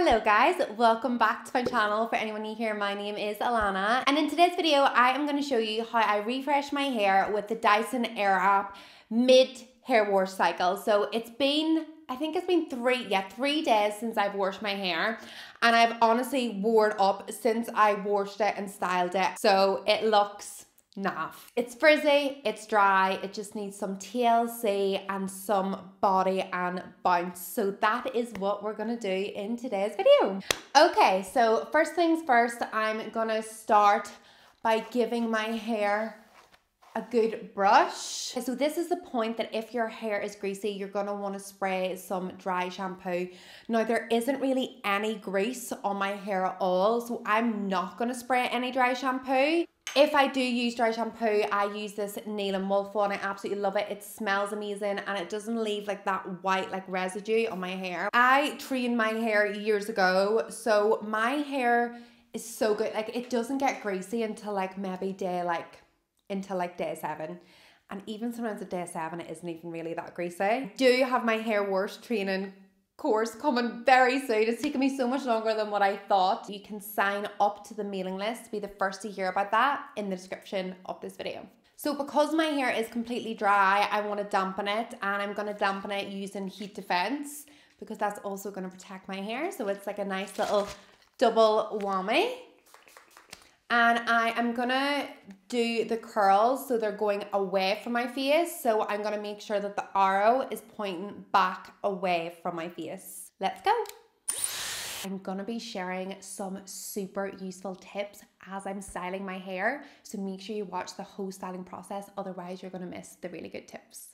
Hello guys, welcome back to my channel. For anyone new here, my name is Alana, and in today's video I am going to show you how I refresh my hair with the Dyson Airwrap mid hair wash cycle. So it's been, I think it's been 3 days since I've washed my hair, and I've honestly wore it up since I washed it and styled it. So it looks naff. It's frizzy, it's dry, it just needs some TLC and some body and bounce. So that is what we're gonna do in today's video. Okay, so first things first, I'm gonna start by giving my hair a good brush. So this is the point that if your hair is greasy, you're gonna wanna spray some dry shampoo. Now there isn't really any grease on my hair at all, so I'm not gonna spray any dry shampoo. If I do use dry shampoo, I use this Neil & Wolf one. I absolutely love it. It smells amazing and it doesn't leave like that white like residue on my hair. I trained my hair years ago, so my hair is so good. Like it doesn't get greasy until like maybe day 7. And even sometimes at day 7, it isn't even really that greasy. I do have my hair wash training course coming very soon. It's taken me so much longer than what I thought. You can sign up to the mailing list to be the first to hear about that in the description of this video. So because my hair is completely dry, I want to dampen it, and I'm going to dampen it using heat defense because that's also going to protect my hair. So it's like a nice little double whammy. And I am gonna do the curls so they're going away from my face. So I'm gonna make sure that the arrow is pointing back away from my face. Let's go. I'm gonna be sharing some super useful tips as I'm styling my hair. So make sure you watch the whole styling process, otherwise you're gonna miss the really good tips.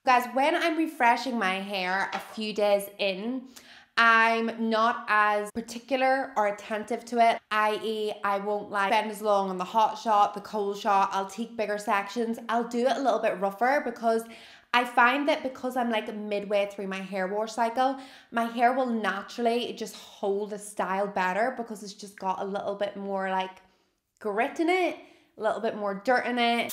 Guys, when I'm refreshing my hair a few days in, I'm not as particular or attentive to it, i.e. I won't like spend as long on the hot shot, the cold shot. I'll take bigger sections. I'll do it a little bit rougher because I find that because I'm like midway through my hair wash cycle, my hair will naturally just hold the style better because it's just got a little bit more like grit in it, a little bit more dirt in it.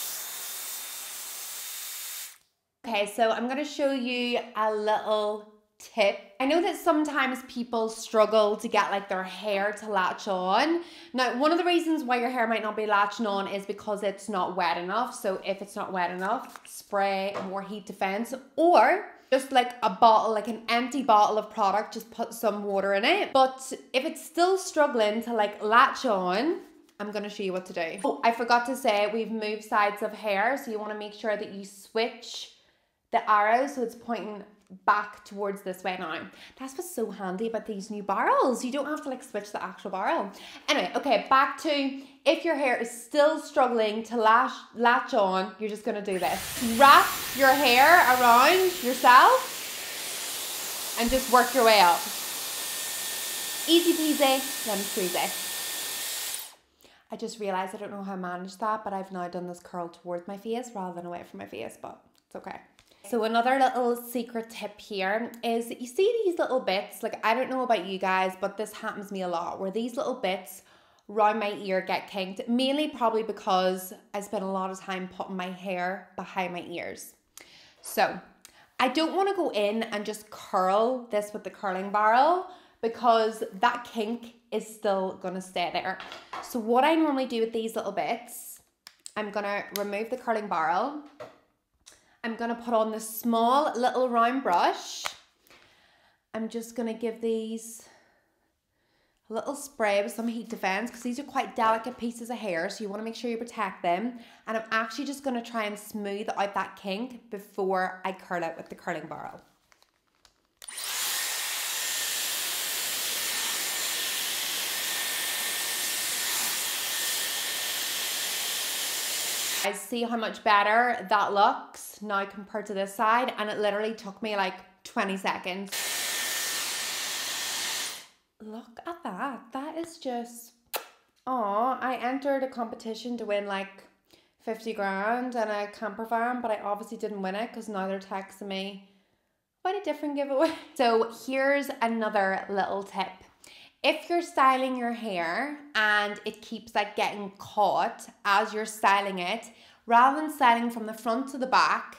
Okay, so I'm gonna show you a little tip. I know that sometimes people struggle to get like their hair to latch on. Now, one of the reasons why your hair might not be latching on is because it's not wet enough. So if it's not wet enough, spray more heat defense, or just like a bottle, like an empty bottle of product, just put some water in it. But if it's still struggling to like latch on, I'm gonna show you what to do. Oh, I forgot to say, we've moved sides of hair. So you wanna make sure that you switch the arrow so it's pointing back towards this way now. That's what's so handy about these new barrels. You don't have to like switch the actual barrel. Anyway, okay, back to if your hair is still struggling to latch on, you're just gonna do this. Wrap your hair around yourself and just work your way up. Easy peasy, lemon squeezy. I just realized I don't know how I managed that, but I've now done this curl towards my face rather than away from my face, but it's okay. So another little secret tip here is, you see these little bits, like I don't know about you guys, but this happens to me a lot, where these little bits around my ear get kinked, mainly probably because I spend a lot of time putting my hair behind my ears. So I don't want to go in and just curl this with the curling barrel because that kink is still going to stay there. So what I normally do with these little bits, I'm going to remove the curling barrel. I'm gonna put on this small little round brush. I'm just gonna give these a little spray with some heat defense because these are quite delicate pieces of hair, so you wanna make sure you protect them. And I'm actually just gonna try and smooth out that kink before I curl it with the curling barrel. I see how much better that looks now compared to this side, and it literally took me like 20 seconds. Look at that. That is just, oh, I entered a competition to win like 50 grand and a camper van, but I obviously didn't win it because now they're texting me about a different giveaway. So here's another little tip. If you're styling your hair and it keeps like getting caught as you're styling it, rather than styling from the front to the back,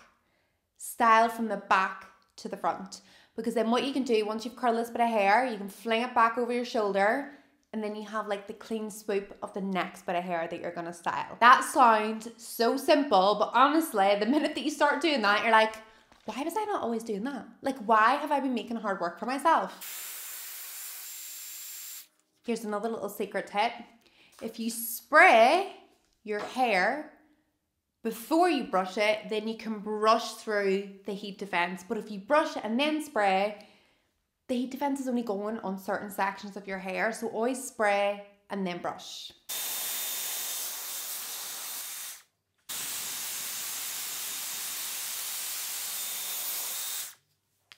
style from the back to the front. Because then what you can do, once you've curled this bit of hair, you can fling it back over your shoulder, and then you have like the clean swoop of the next bit of hair that you're gonna style. That sounds so simple, but honestly, the minute that you start doing that, you're like, why was I not always doing that? Like, why have I been making hard work for myself? Here's another little secret tip. If you spray your hair before you brush it, then you can brush through the heat defense. But if you brush and then spray, the heat defense is only going on certain sections of your hair. So always spray and then brush.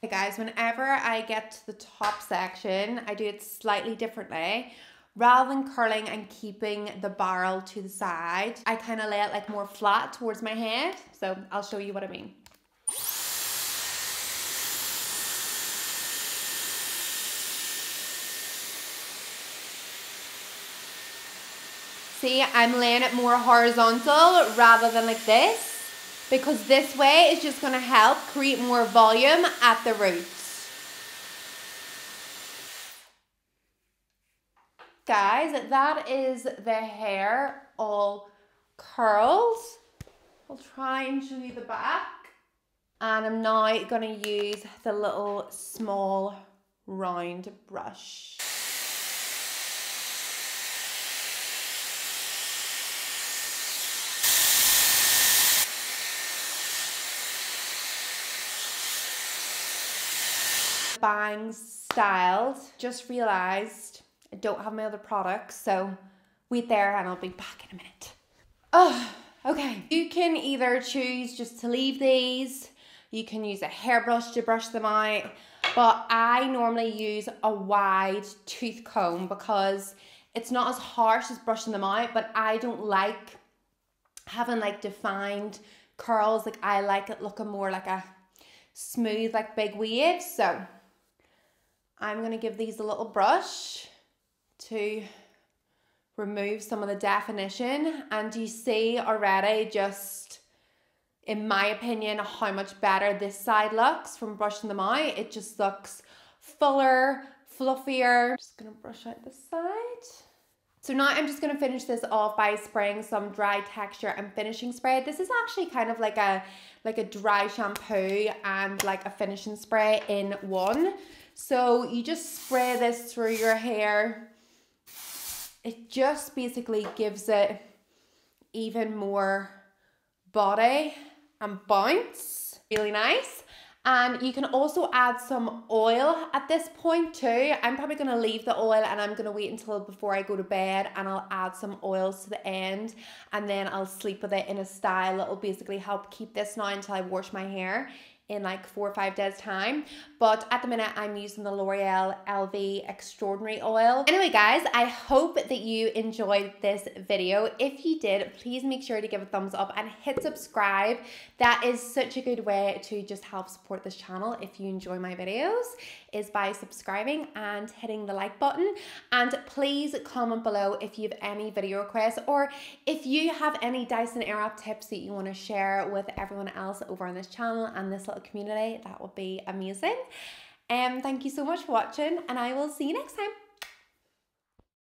Hey guys, whenever I get to the top section, I do it slightly differently. Rather than curling and keeping the barrel to the side, I kind of lay it like more flat towards my head. So I'll show you what I mean. See, I'm laying it more horizontal rather than like this, because this way is just going to help create more volume at the roots. Guys, that is the hair all curled. I'll try and show you the back. And I'm now going to use the little small round brush. Bangs styled. Just realized I don't have my other products, so wait there and I'll be back in a minute. Oh, okay. You can either choose just to leave these, you can use a hairbrush to brush them out, but I normally use a wide tooth comb because it's not as harsh as brushing them out, but I don't like having like defined curls. Like I like it looking more like a smooth, like big wave. So I'm going to give these a little brush to remove some of the definition, and you see already, just in my opinion, how much better this side looks from brushing them out. It just looks fuller, fluffier. Just going to brush out this side. So now I'm just going to finish this off by spraying some dry texture and finishing spray. This is actually kind of like a dry shampoo and like a finishing spray in one. So you just spray this through your hair. It just basically gives it even more body and bounce. Really nice. And you can also add some oil at this point too. I'm probably going to leave the oil and I'm going to wait until before I go to bed, and I'll add some oils to the end, and then I'll sleep with it in a style that will basically help keep this now until I wash my hair in like 4 or 5 days time. But at the minute I'm using the L'Oreal LV Extraordinary Oil. Anyway guys, I hope that you enjoyed this video. If you did, please make sure to give a thumbs up and hit subscribe. That is such a good way to just help support this channel if you enjoy my videos, is by subscribing and hitting the like button. And please comment below if you have any video requests, or if you have any Dyson Airwrap tips that you want to share with everyone else over on this channel and this little community. That would be amazing. Thank you so much for watching, and I will see you next time.